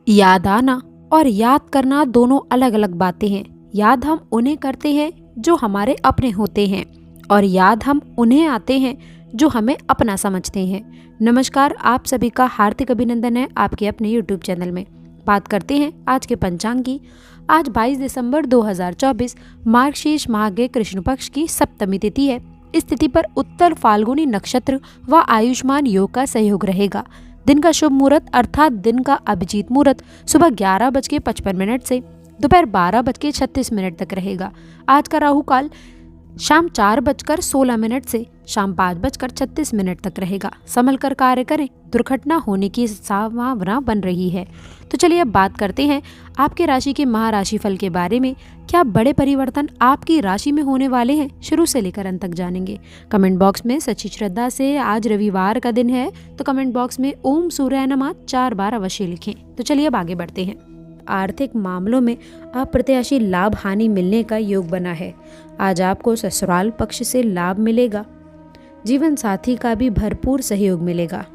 याद आना और याद करना दोनों अलग अलग बातें हैं। याद हम उन्हें करते हैं जो हमारे अपने होते हैं और याद हम उन्हें आते हैं जो हमें अपना समझते हैं। नमस्कार, आप सभी का हार्दिक अभिनंदन है आपके अपने यूट्यूब चैनल में। बात करते हैं आज के पंचांग की। आज 22 दिसंबर 2024 मार्गशीर्ष माह के कृष्ण पक्ष की सप्तमी तिथि है। इस तिथि पर उत्तर फाल्गुनी नक्षत्र व आयुष्मान योग का सहयोग रहेगा। दिन का शुभ मुहूर्त अर्थात दिन का अभिजीत मुहूर्त सुबह 11:55 से दोपहर 12:36 तक रहेगा। आज का राहु काल शाम 4:16 से शाम 5:36 तक रहेगा। संभल कर कार्य करें, दुर्घटना होने की संभावना बन रही है। तो चलिए अब बात करते हैं आपके राशि के महाराशि फल के बारे में। क्या बड़े परिवर्तन आपकी राशि में होने वाले हैं? शुरू से लेकर अंत तक जानेंगे। कमेंट बॉक्स में सच्ची श्रद्धा से आज रविवार का दिन है तो कमेंट बॉक्स में ओम सूर्याय नमः 4 बार अवश्य लिखें। तो चलिए अब आगे बढ़ते हैं। आर्थिक मामलों में अप्रत्याशी लाभ हानि मिलने का योग बना है। आज आपको ससुराल पक्ष से लाभ मिलेगा। जीवन साथी का भी भरपूर सहयोग मिलेगा।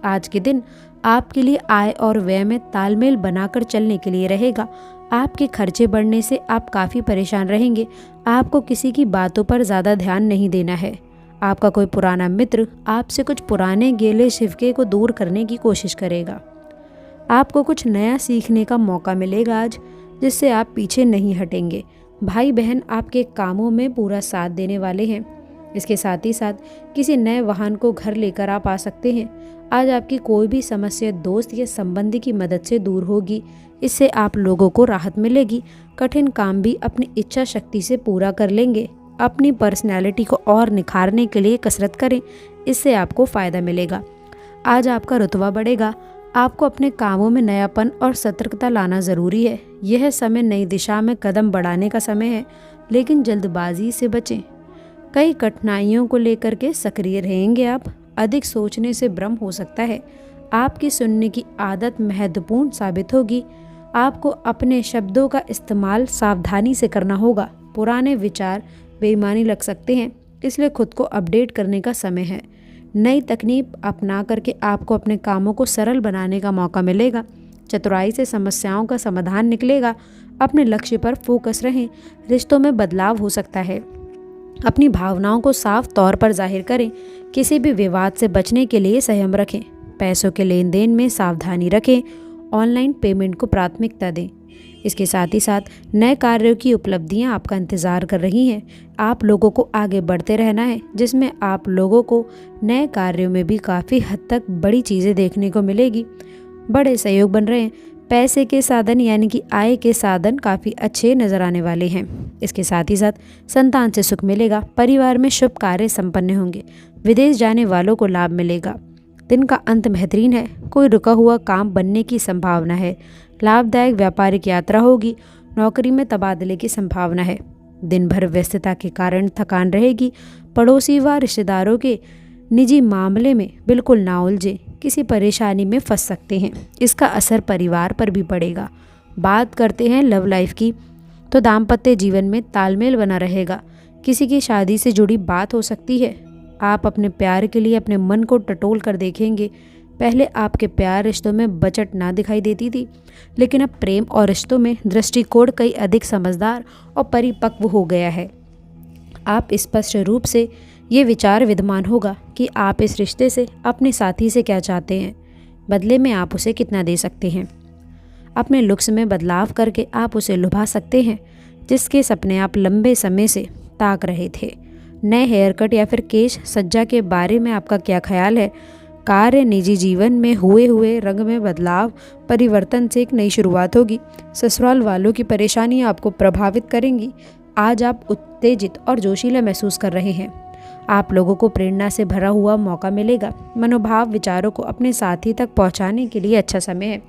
आज के दिन आपके लिए आय और व्यय में तालमेल बनाकर चलने के लिए रहेगा। आपके खर्चे बढ़ने से आप काफ़ी परेशान रहेंगे। आपको किसी की बातों पर ज़्यादा ध्यान नहीं देना है। आपका कोई पुराना मित्र आपसे कुछ पुराने गिले शिकवे को दूर करने की कोशिश करेगा। आपको कुछ नया सीखने का मौका मिलेगा आज, जिससे आप पीछे नहीं हटेंगे। भाई बहन आपके कामों में पूरा साथ देने वाले हैं। इसके साथ ही साथ किसी नए वाहन को घर लेकर आप आ सकते हैं। आज आपकी कोई भी समस्या दोस्त या संबंधी की मदद से दूर होगी। इससे आप लोगों को राहत मिलेगी। कठिन काम भी अपनी इच्छा शक्ति से पूरा कर लेंगे। अपनी पर्सनैलिटी को और निखारने के लिए कसरत करें, इससे आपको फ़ायदा मिलेगा। आज आपका रुतबा बढ़ेगा। आपको अपने कामों में नयापन और सतर्कता लाना ज़रूरी है। यह समय नई दिशा में कदम बढ़ाने का समय है, लेकिन जल्दबाजी से बचें। कई कठिनाइयों को लेकर के सक्रिय रहेंगे आप। अधिक सोचने से भ्रम हो सकता है। आपकी सुनने की आदत महत्वपूर्ण साबित होगी। आपको अपने शब्दों का इस्तेमाल सावधानी से करना होगा। पुराने विचार बेईमानी लग सकते हैं, इसलिए खुद को अपडेट करने का समय है। नई तकनीक अपना करके आपको अपने कामों को सरल बनाने का मौका मिलेगा। चतुराई से समस्याओं का समाधान निकलेगा। अपने लक्ष्य पर फोकस रहें। रिश्तों में बदलाव हो सकता है। अपनी भावनाओं को साफ तौर पर जाहिर करें। किसी भी विवाद से बचने के लिए संयम रखें। पैसों के लेन देन में सावधानी रखें। ऑनलाइन पेमेंट को प्राथमिकता दें। इसके साथ ही साथ नए कार्यों की उपलब्धियां आपका इंतज़ार कर रही हैं। आप लोगों को आगे बढ़ते रहना है, जिसमें आप लोगों को नए कार्यों में भी काफ़ी हद तक बड़ी चीज़ें देखने को मिलेगी। बड़े सहयोग बन रहे हैं। पैसे के साधन यानी कि आय के साधन काफ़ी अच्छे नज़र आने वाले हैं। इसके साथ ही साथ संतान से सुख मिलेगा। परिवार में शुभ कार्य संपन्न होंगे। विदेश जाने वालों को लाभ मिलेगा। दिन का अंत बेहतरीन है। कोई रुका हुआ काम बनने की संभावना है। लाभदायक व्यापारिक यात्रा होगी। नौकरी में तबादले की संभावना है। दिन भर व्यस्तता के कारण थकान रहेगी। पड़ोसी व रिश्तेदारों के निजी मामले में बिल्कुल ना उलझे। किसी परेशानी में फंस सकते हैं। इसका असर परिवार पर भी पड़ेगा। बात करते हैं लव लाइफ की, तो दाम्पत्य जीवन में तालमेल बना रहेगा। किसी की शादी से जुड़ी बात हो सकती है। आप अपने प्यार के लिए अपने मन को टटोल कर देखेंगे। पहले आपके प्यार रिश्तों में बचत ना दिखाई देती थी, लेकिन अब प्रेम और रिश्तों में दृष्टिकोण कई अधिक समझदार और परिपक्व हो गया है। आप स्पष्ट रूप से ये विचार विद्यमान होगा कि आप इस रिश्ते से अपने साथी से क्या चाहते हैं, बदले में आप उसे कितना दे सकते हैं। अपने लुक्स में बदलाव करके आप उसे लुभा सकते हैं, जिसके सपने आप लंबे समय से ताक रहे थे। नए हेयर कट या फिर केश सज्जा के बारे में आपका क्या ख्याल है? कार्य निजी जीवन में हुए रंग में बदलाव परिवर्तन से एक नई शुरुआत होगी। ससुराल वालों की परेशानियां आपको प्रभावित करेंगी। आज आप उत्तेजित और जोशीला महसूस कर रहे हैं। आप लोगों को प्रेरणा से भरा हुआ मौका मिलेगा। मनोभाव विचारों को अपने साथी तक पहुंचाने के लिए अच्छा समय है।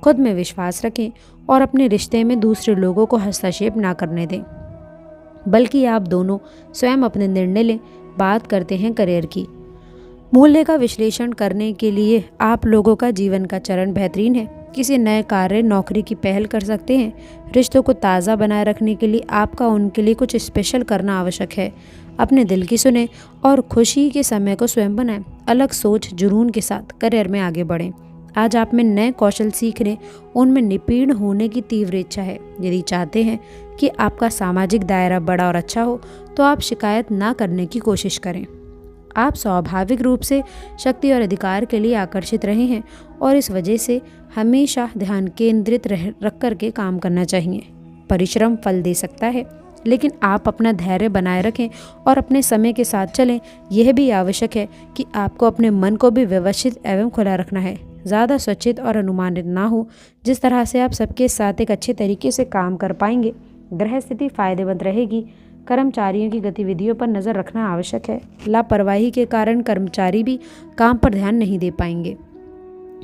खुद में विश्वास रखें और अपने रिश्ते में दूसरे लोगों को हस्तक्षेप ना करने दें, बल्कि आप दोनों स्वयं अपने निर्णय लें। बात करते हैं करियर की। मूल्य का विश्लेषण करने के लिए आप लोगों का जीवन का चरण बेहतरीन है। किसी नए कार्य नौकरी की पहल कर सकते हैं। रिश्तों को ताज़ा बनाए रखने के लिए आपका उनके लिए कुछ स्पेशल करना आवश्यक है। अपने दिल की सुने और खुशी के समय को स्वयं बनाएं। अलग सोच जुनून के साथ करियर में आगे बढ़ें। आज आप में नए कौशल सीखने, उनमें निपुण होने की तीव्र इच्छा है। यदि चाहते हैं कि आपका सामाजिक दायरा बड़ा और अच्छा हो तो आप शिकायत ना करने की कोशिश करें। आप स्वाभाविक रूप से शक्ति और अधिकार के लिए आकर्षित रहे हैं और इस वजह से हमेशा ध्यान केंद्रित रख कर के काम करना चाहिए। परिश्रम फल दे सकता है, लेकिन आप अपना धैर्य बनाए रखें और अपने समय के साथ चलें। यह भी आवश्यक है कि आपको अपने मन को भी व्यवस्थित एवं खुला रखना है। ज़्यादा स्वच्छित और अनुमानित ना हो, जिस तरह से आप सबके साथ एक अच्छे तरीके से काम कर पाएंगे। ग्रह स्थिति फायदेमंद रहेगी। कर्मचारियों की गतिविधियों पर नज़र रखना आवश्यक है। लापरवाही के कारण कर्मचारी भी काम पर ध्यान नहीं दे पाएंगे।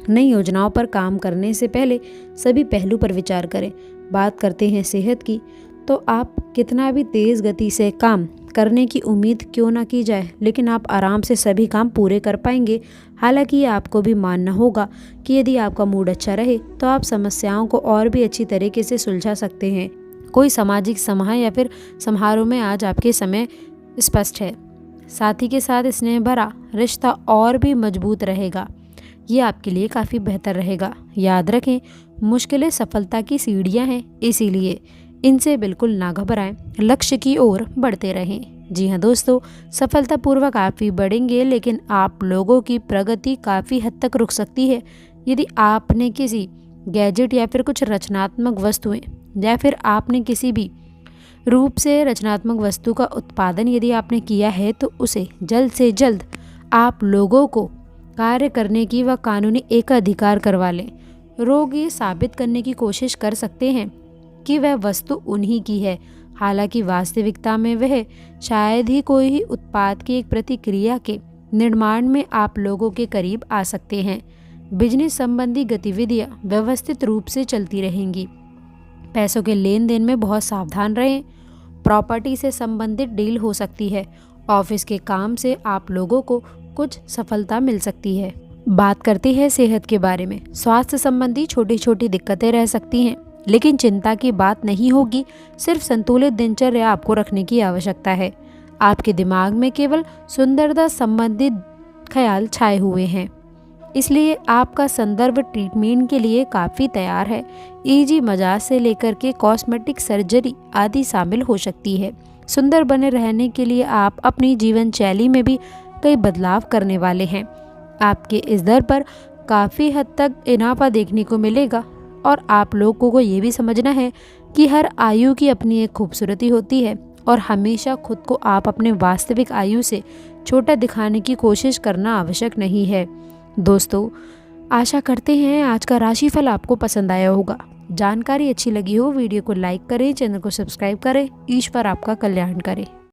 नई योजनाओं पर काम करने से पहले सभी पहलू पर विचार करें। बात करते हैं सेहत की, तो आप कितना भी तेज़ गति से काम करने की उम्मीद क्यों ना की जाए, लेकिन आप आराम से सभी काम पूरे कर पाएंगे। हालांकि ये आपको भी मानना होगा कि यदि आपका मूड अच्छा रहे तो आप समस्याओं को और भी अच्छी तरीके से सुलझा सकते हैं। कोई सामाजिक समारोह या फिर समारोह में आज आपके समय स्पष्ट है। साथी के साथ स्नेह भरा रिश्ता और भी मजबूत रहेगा। ये आपके लिए काफ़ी बेहतर रहेगा। याद रखें, मुश्किलें सफलता की सीढ़ियाँ हैं, इसीलिए इनसे बिल्कुल ना घबराएं, लक्ष्य की ओर बढ़ते रहें। जी हाँ दोस्तों, सफलतापूर्वक आप भी बढ़ेंगे, लेकिन आप लोगों की प्रगति काफ़ी हद तक रुक सकती है। यदि आपने किसी गैजेट या फिर कुछ रचनात्मक वस्तुएं या फिर आपने किसी भी रूप से रचनात्मक वस्तु का उत्पादन यदि आपने किया है तो उसे जल्द से जल्द आप लोगों को कार्य करने की व कानूनी एकाधिकार करवा लें। लोग ये साबित करने की कोशिश कर सकते हैं कि वह वस्तु उन्हीं की है, हालांकि वास्तविकता में वह शायद ही कोई ही उत्पाद की एक प्रतिक्रिया के निर्माण में आप लोगों के करीब आ सकते हैं। बिजनेस संबंधी गतिविधियां व्यवस्थित रूप से चलती रहेंगी। पैसों के लेन देन में बहुत सावधान रहें। प्रॉपर्टी से संबंधित डील हो सकती है। ऑफिस के काम से आप लोगों को कुछ सफलता मिल सकती है। बात करते हैं सेहत के बारे में। स्वास्थ्य संबंधी छोटी छोटी दिक्कतें रह सकती हैं, लेकिन चिंता की बात नहीं होगी। सिर्फ संतुलित दिनचर्या आपको रखने की आवश्यकता है। आपके दिमाग में केवल सुंदरता संबंधित ख्याल छाए हुए हैं, इसलिए आपका संदर्भ ट्रीटमेंट के लिए काफ़ी तैयार है। ईजी मजाज से लेकर के कॉस्मेटिक सर्जरी आदि शामिल हो सकती है। सुंदर बने रहने के लिए आप अपनी जीवन शैली में भी कई बदलाव करने वाले हैं। आपके इस दर पर काफ़ी हद तक इनाफा देखने को मिलेगा और आप लोगों को ये भी समझना है कि हर आयु की अपनी एक खूबसूरती होती है और हमेशा खुद को आप अपने वास्तविक आयु से छोटा दिखाने की कोशिश करना आवश्यक नहीं है। दोस्तों, आशा करते हैं आज का राशिफल आपको पसंद आया होगा। जानकारी अच्छी लगी हो वीडियो को लाइक करें, चैनल को सब्सक्राइब करें। ईश्वर आपका कल्याण करे।